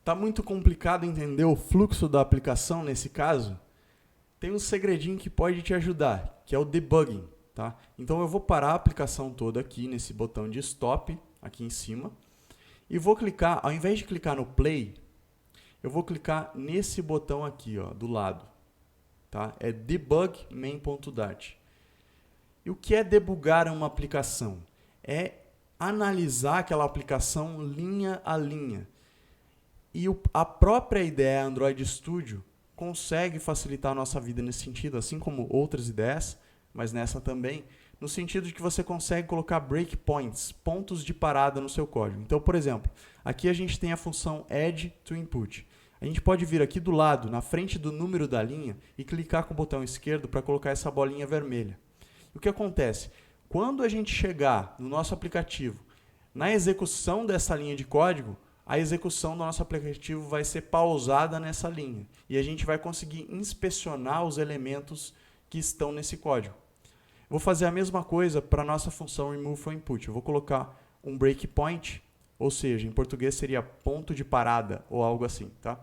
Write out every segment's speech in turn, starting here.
Tá muito complicado entender o fluxo da aplicação nesse caso? Tem um segredinho que pode te ajudar, que é o debugging, tá? Então eu vou parar a aplicação toda aqui nesse botão de stop, aqui em cima, e vou clicar, ao invés de clicar no play, eu vou clicar nesse botão aqui, ó, do lado, tá? É debug main.dart. E o que é debugar uma aplicação? É analisar aquela aplicação linha a linha. E a própria ideia Android Studio consegue facilitar a nossa vida nesse sentido, assim como outras ideias, mas nessa também, no sentido de que você consegue colocar breakpoints, pontos de parada no seu código. Então, por exemplo, aqui a gente tem a função add to input. A gente pode vir aqui do lado, na frente do número da linha, e clicar com o botão esquerdo para colocar essa bolinha vermelha. O que acontece? Quando a gente chegar no nosso aplicativo, na execução dessa linha de código, a execução do nosso aplicativo vai ser pausada nessa linha. E a gente vai conseguir inspecionar os elementos que estão nesse código. Vou fazer a mesma coisa para a nossa função remove from input. Eu vou colocar um breakpoint, ou seja, em português seria ponto de parada ou algo assim, tá?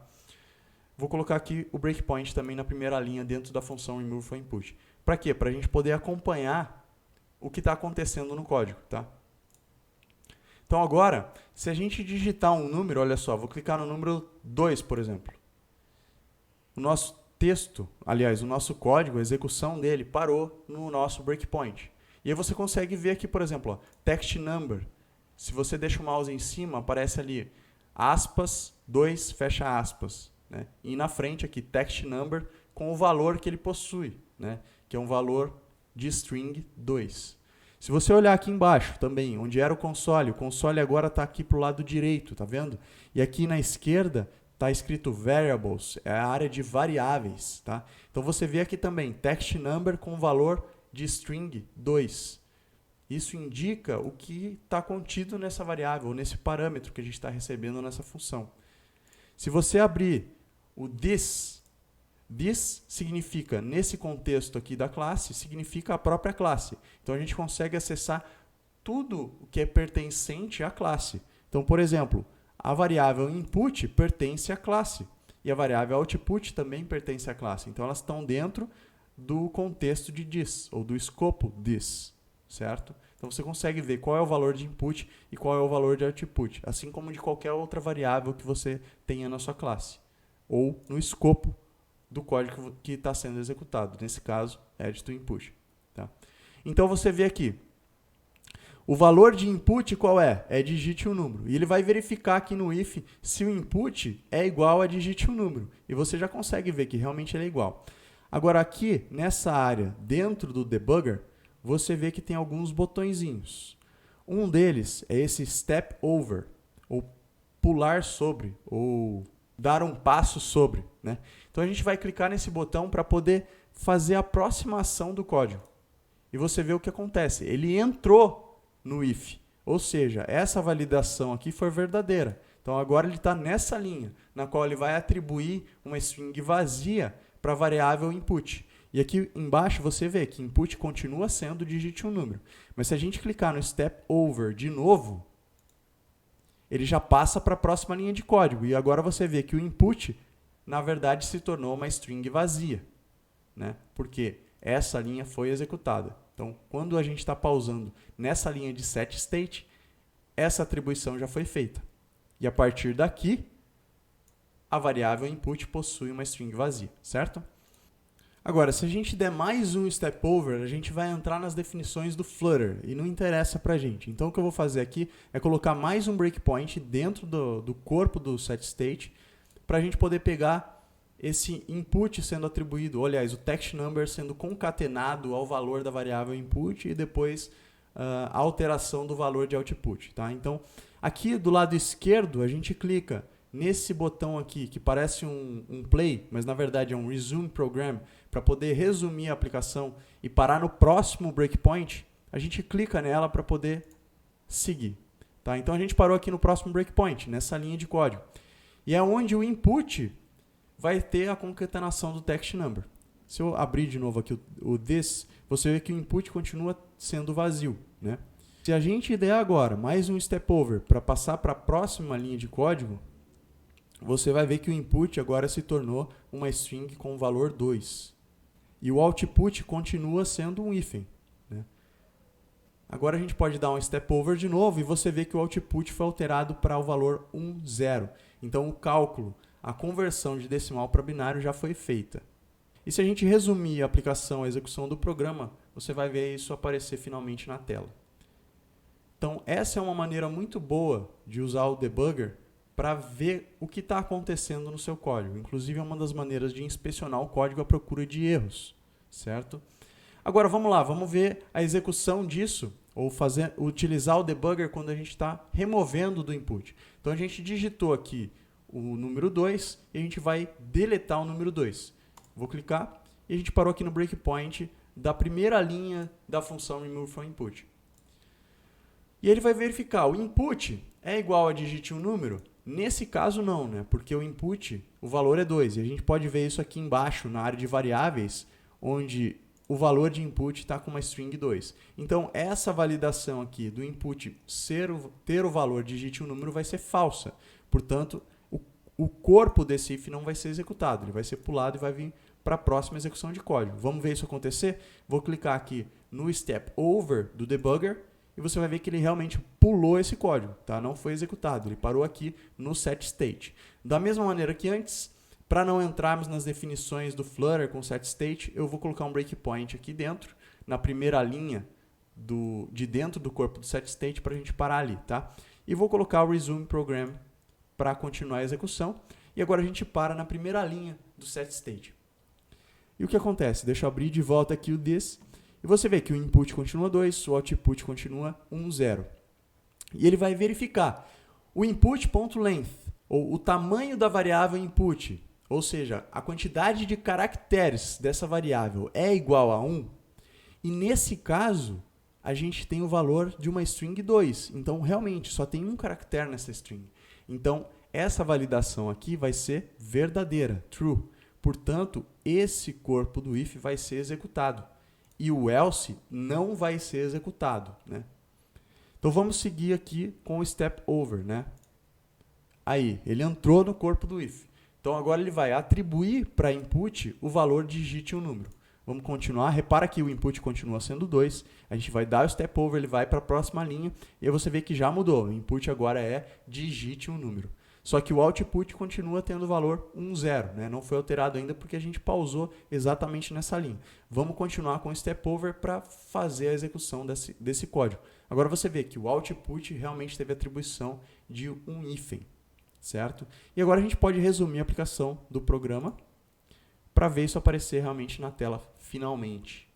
Vou colocar aqui o breakpoint também na primeira linha dentro da função remove from input. Para quê? Para a gente poder acompanhar o que está acontecendo no código, tá? Então agora, se a gente digitar um número, olha só, vou clicar no número 2, por exemplo. O nosso texto, aliás, o nosso código, a execução dele parou no nosso breakpoint. E aí você consegue ver aqui, por exemplo, ó, text number. Se você deixa o mouse em cima, aparece ali aspas, 2, fecha aspas. Né? E na frente aqui, text number com o valor que ele possui, né? Que é um valor de string 2. Se você olhar aqui embaixo também, onde era o console agora está aqui para o lado direito, tá vendo? E aqui na esquerda está escrito variables, é a área de variáveis, tá? Então você vê aqui também text number com valor de string 2. Isso indica o que está contido nessa variável, ou nesse parâmetro que a gente está recebendo nessa função. Se você abrir o this significa, nesse contexto aqui da classe, significa a própria classe. Então a gente consegue acessar tudo o que é pertencente à classe. Então, por exemplo, a variável input pertence à classe. E a variável output também pertence à classe. Então elas estão dentro do contexto de this, ou do escopo this, certo? Então você consegue ver qual é o valor de input e qual é o valor de output, assim como de qualquer outra variável que você tenha na sua classe, ou no escopo do código que está sendo executado, nesse caso, add to input. Tá? Então você vê aqui, o valor de input qual é? É digite um número. E ele vai verificar aqui no if se o input é igual a digite um número. E você já consegue ver que realmente ele é igual. Agora aqui, nessa área, dentro do debugger, você vê que tem alguns botõezinhos. Um deles é esse step over, ou pular sobre, ou dar um passo sobre, né? Então a gente vai clicar nesse botão para poder fazer a aproximação do código. E você vê o que acontece. Ele entrou no if, ou seja, essa validação aqui foi verdadeira. Então agora ele está nessa linha, na qual ele vai atribuir uma string vazia para a variável input. E aqui embaixo você vê que input continua sendo digite um número. Mas se a gente clicar no step over de novo, ele já passa para a próxima linha de código. E agora você vê que o input, na verdade, se tornou uma string vazia, né? Porque essa linha foi executada. Então, quando a gente está pausando nessa linha de set state, essa atribuição já foi feita. E a partir daqui, a variável input possui uma string vazia, certo? Agora, se a gente der mais um step over, a gente vai entrar nas definições do Flutter e não interessa para a gente. Então, o que eu vou fazer aqui é colocar mais um breakpoint dentro do corpo do setState para a gente poder pegar esse input sendo atribuído, ou, aliás, o text number sendo concatenado ao valor da variável input e depois a alteração do valor de output. Tá? Então, aqui do lado esquerdo, a gente clica nesse botão aqui, que parece um play, mas na verdade é um resume program, para poder resumir a aplicação e parar no próximo breakpoint, a gente clica nela para poder seguir. Tá? Então a gente parou aqui no próximo breakpoint, nessa linha de código. E é onde o input vai ter a concatenação do text number. Se eu abrir de novo aqui o this, você vê que o input continua sendo vazio, né? Se a gente der agora mais um step over para passar para a próxima linha de código, você vai ver que o input agora se tornou uma string com o valor 2. E o output continua sendo um hífen, né? Agora a gente pode dar um step over de novo e você vê que o output foi alterado para o valor 1, 0. Então o cálculo, a conversão de decimal para binário já foi feita. E se a gente resumir a aplicação, a execução do programa, você vai ver isso aparecer finalmente na tela. Então essa é uma maneira muito boa de usar o debugger para ver o que está acontecendo no seu código. Inclusive é uma das maneiras de inspecionar o código à procura de erros, certo? Agora vamos lá, vamos ver a execução disso, ou utilizar o debugger quando a gente está removendo do input. Então a gente digitou aqui o número 2 e a gente vai deletar o número 2. Vou clicar e a gente parou aqui no breakpoint da primeira linha da função remove from input. E ele vai verificar, o input é igual a digite um número? Nesse caso não, né? Porque o input, o valor é 2. E a gente pode ver isso aqui embaixo, na área de variáveis, onde o valor de input está com uma string 2. Então, essa validação aqui do input ter o valor digite um número vai ser falsa. Portanto, o corpo desse if não vai ser executado. Ele vai ser pulado e vai vir para a próxima execução de código. Vamos ver isso acontecer? Vou clicar aqui no step over do debugger e você vai ver que ele realmente pulou esse código, tá? Não foi executado, ele parou aqui no set state. Da mesma maneira que antes, para não entrarmos nas definições do Flutter com set state, eu vou colocar um breakpoint aqui dentro, na primeira linha de dentro do corpo do set state para a gente parar ali, tá? E vou colocar o resume program para continuar a execução. E agora a gente para na primeira linha do set state. E o que acontece? Deixa eu abrir de volta aqui o this. E você vê que o input continua 2, o output continua 1, 0. E ele vai verificar o input.length, ou o tamanho da variável input, ou seja, a quantidade de caracteres dessa variável é igual a 1. E nesse caso, a gente tem o valor de uma string 2. Então, realmente, só tem um caractere nessa string. Então, essa validação aqui vai ser verdadeira, true. Portanto, esse corpo do if vai ser executado. E o else não vai ser executado, né? Então vamos seguir aqui com o step over, né? Aí, ele entrou no corpo do if. Então agora ele vai atribuir para input o valor digite um número. Vamos continuar. Repara que o input continua sendo 2. A gente vai dar o step over, ele vai para a próxima linha. E aí você vê que já mudou. O input agora é digite um número. Só que o output continua tendo o valor 1, 0. Né? Não foi alterado ainda porque a gente pausou exatamente nessa linha. Vamos continuar com o step over para fazer a execução desse código. Agora você vê que o output realmente teve atribuição de um hífen, certo? E agora a gente pode resumir a aplicação do programa para ver isso aparecer realmente na tela finalmente.